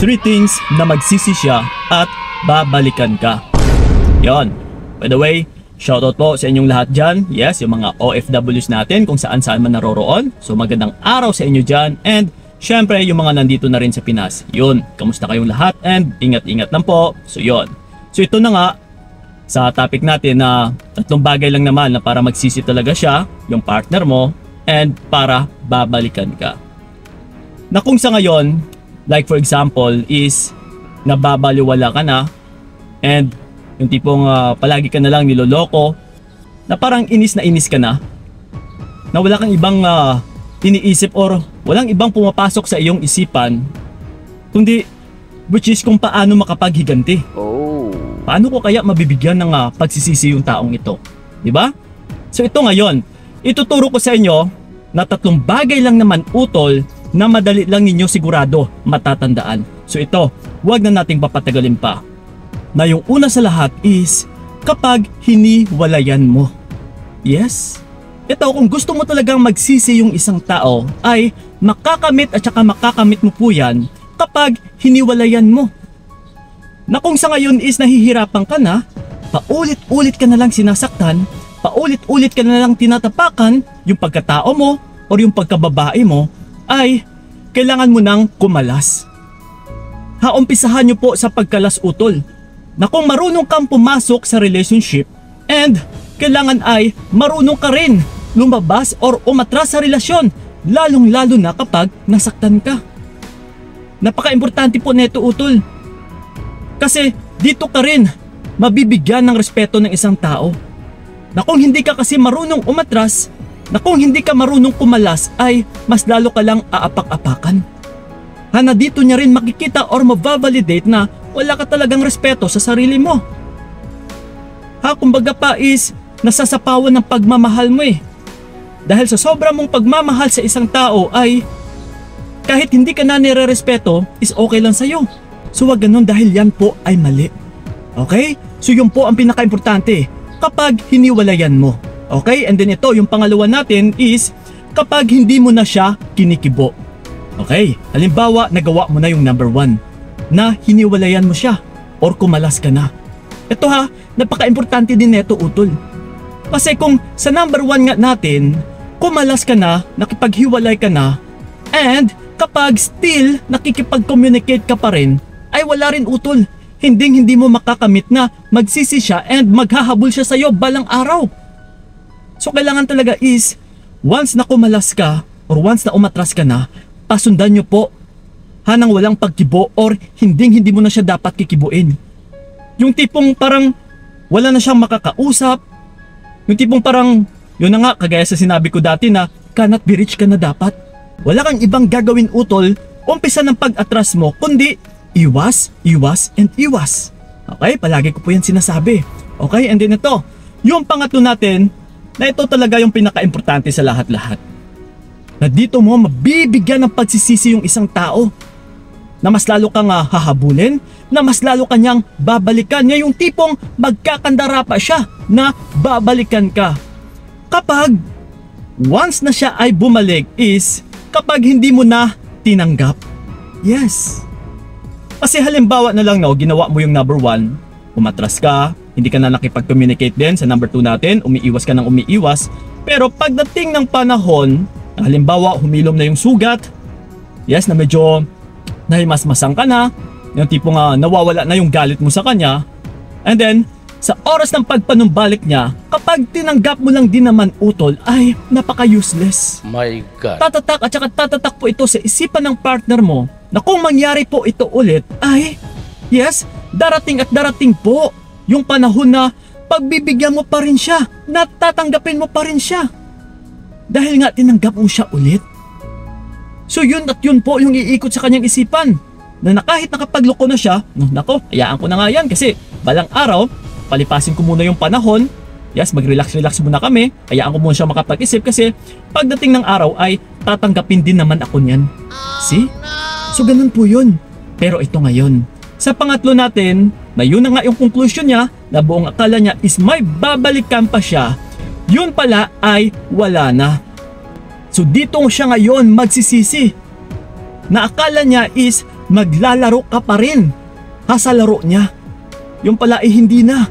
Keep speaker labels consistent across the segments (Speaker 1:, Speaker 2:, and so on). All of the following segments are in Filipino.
Speaker 1: 3 things na magsisi siya at babalikan ka. Yon. By the way, shoutout po sa inyong lahat dyan. Yes, yung mga OFWs natin kung saan man naroroon. So magandang araw sa inyo dyan. And syempre yung mga nandito na rin sa Pinas. Yun, kamusta kayong lahat and ingat-ingat lang po. So yun. So ito na nga, sa topic natin na 3 bagay lang naman na para magsisi talaga siya, yung partner mo, and para babalikan ka. Na kung sa ngayon, like for example is nababaliwala ka na and yung tipong palagi ka na lang niloloko, na parang inis ka na wala kang ibang iniisip or walang ibang pumapasok sa iyong isipan kundi which is kung paano makapaghiganti. Paano ko kaya mabibigyan ng pagsisisi yung taong ito? Diba? So ito ngayon, ituturo ko sa inyo na 3 bagay lang naman utol na madali lang ninyo sigurado matatandaan. So ito, wag na nating papatagalin pa. Na yung una sa lahat is kapag hiniwalayan mo. Yes? Ito, kung gusto mo talagang magsisi yung isang tao ay makakamit at saka makakamit mo po yan kapag hiniwalayan mo. Na kung sa ngayon is nahihirapan ka na, paulit-ulit ka na lang sinasaktan, paulit-ulit ka na lang tinatapakan, yung pagkatao mo o yung pagkababae mo ay kailangan mo nang kumalas. Umpisahan nyo po sa pagkalas utol. Na kung marunong kang pumasok sa relationship and kailangan ay marunong ka rin lumabas or umatras sa relasyon, lalong-lalo na kapag nasaktan ka. Napaka-importante po neto utol. Kasi dito ka rin mabibigyan ng respeto ng isang tao. Na kung hindi ka kasi marunong umatras, na kung hindi ka marunong kumalas ay mas lalo ka lang aapak-apakan. Na dito niya rin makikita or mababalidate na wala ka talagang respeto sa sarili mo. Kumbaga pa is nasasapawan ng pagmamahal mo eh. Dahil sa sobra mong pagmamahal sa isang tao ay kahit hindi ka na nire-respeto is okay lang sa'yo. So wag ganun dahil yan po ay mali. Okay? So yun po ang pinaka-importante kapag hiniwalayan mo. Okay? And then ito, yung pangalawa natin is kapag hindi mo na siya kinikibo. Okay? Halimbawa, nagawa mo na yung number 1 na hiniwalayan mo siya or kumalas ka na. Ito napaka-importante din neto utol. Kasi kung sa number 1 nga natin, kumalas ka na, nakipaghiwalay ka na, and kapag still nakikipag-communicate ka pa rin, ay wala rin utol. Hindi mo makakamit na magsisi siya and maghahabol siya sa'yo balang araw. So kailangan talaga is, once na kumalas ka or once na umatras ka na, pasundan nyo po nang walang pagkibo or hindi mo na siya dapat kikibuin. Yung tipong parang wala na siyang makakausap. Yung tipong parang, yun na nga, kagaya sa sinabi ko dati na cannot be reached ka na dapat. Wala kang ibang gagawin utol, umpisa ng pag-atras mo, kundi iwas, and iwas. Okay, palagi ko po yan sinasabi. Okay, and then ito, yung pangatlo natin, na ito talaga yung pinaka-importante sa lahat-lahat. Na dito mo mabibigyan ng pagsisisi yung isang tao. Na mas lalo kang hahabulin, na mas lalo kanyang babalikan niya, yung tipong magkakandara pa siya na babalikan ka. Kapag once na siya ay bumalik is kapag hindi mo na tinanggap. Yes. Kasi halimbawa na lang ginawa mo yung number 1, umatras ka, hindi ka na nakipag-communicate din sa number 2 natin, umiiwas ka ng umiiwas, pero pagdating ng panahon, halimbawa humilom na yung sugat, yes, na medyo nahimasmasang ka na, yung tipong nawawala na yung galit mo sa kanya, and then sa oras ng pagpanumbalik niya, kapag tinanggap mo lang din naman utol ay napaka-useless.
Speaker 2: My God.
Speaker 1: Tatatak at saka tatatak po ito sa isipan ng partner mo na kung mangyari po ito ulit ay yes, darating at darating po yung panahon na pagbibigyan mo pa rin siya, natatanggapin mo pa rin siya dahil nga tinanggap mo siya ulit. So yun at yun po yung iikot sa kanyang isipan na kahit nakapagloko na siya, nako, hayaan ko na nga yan kasi balang araw, palipasin ko muna yung panahon, yes, mag-relax muna kami, hayaan ko muna siya makapag-isip kasi pagdating ng araw ay tatanggapin din naman ako niyan. See? So ganun po yun. Pero ito ngayon, sa pangatlo natin, na yun na nga yung conclusion niya, na buong akala niya is may babalikan pa siya, yun pala ay wala na. So dito siya ngayon magsisisi na akala niya is maglalaro ka pa rin sa laro niya. Yung pala ay hindi na.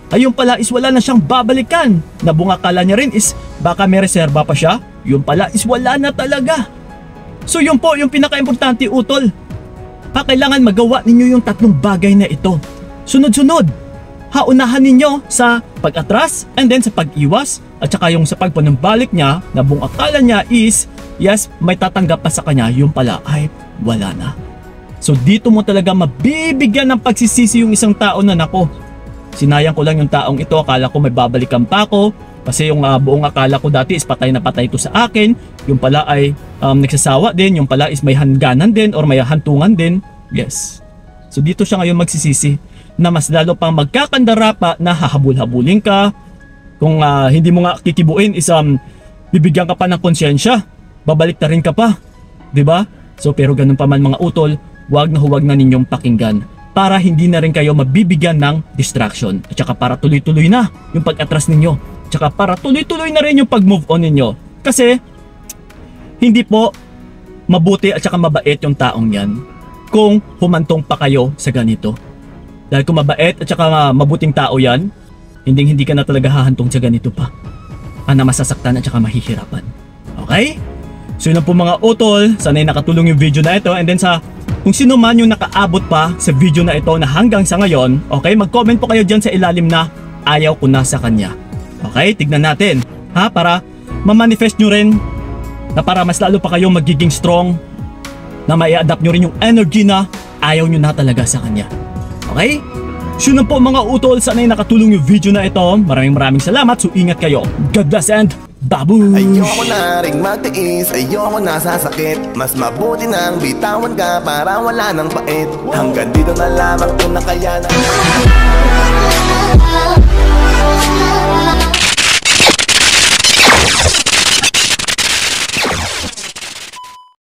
Speaker 1: Ay yung pala is wala na siyang babalikan. Na buong akala niya rin is baka may reserba pa siya. Yung pala is wala na talaga. So yun po yung pinaka-importante, utol. Kailangan magawa ninyo yung tatlong bagay na ito. Sunod-sunod. Unahan ninyo sa pag-atras and then sa pag-iwas at saka yung sa pagpanumbalik niya na buong akala niya is yes, may tatanggap pa sa kanya, yung pala ay wala na. So dito mo talaga mabibigyan ng pagsisisi yung isang tao na nako, sinayang ko lang yung taong ito, akala ko may babalikan pa ako kasi yung buong akala ko dati is patay na patay ito sa akin, yung pala ay nagsasawa din, yung pala is may hangganan din or may hantungan din. Yes. So dito siya ngayon magsisisi na mas lalo pang magkakandara pa na hahabol-habulin ka. Kung hindi mo nga kikibuin is bibigyan ka pa ng konsyensya, babalik na rin ka pa, 'di ba? So pero ganun pa man mga utol, huwag na ninyong pakinggan para hindi na rin kayo mabibigyan ng distraction at saka para tuloy-tuloy na yung pag-atras ninyo at saka para tuloy-tuloy na rin yung pag-move on ninyo kasi hindi po mabuti at saka mabait yung taong yan kung humantong pa kayo sa ganito. Dahil kung mabait at saka mabuting tao yan, hindi ka na talaga hahantong sa ganito pa na masasaktan at saka mahihirapan. Okay? So yun po mga utol, sana'y nakatulong yung video na ito and then sa kung sino man yung nakaabot pa sa video na ito na hanggang sa ngayon, okay, mag-comment po kayo dyan sa ilalim na ayaw ko na sa kanya. Okay, tignan natin para ma-manifest nyo rin na para mas lalo pa kayo magiging strong na mai-adapt nyo rin yung energy na ayaw nyo na talaga sa kanya. Okay? So yun po mga utol, sana'y nakatulong yung video na ito. Maraming salamat, so ingat kayo. God bless and babush!
Speaker 2: Ayoko na ring magtiis, ayoko na sasakit. Mas mabuti nang bitawan ka para wala nang pait. Hanggang dito na lamang kung nakayanan.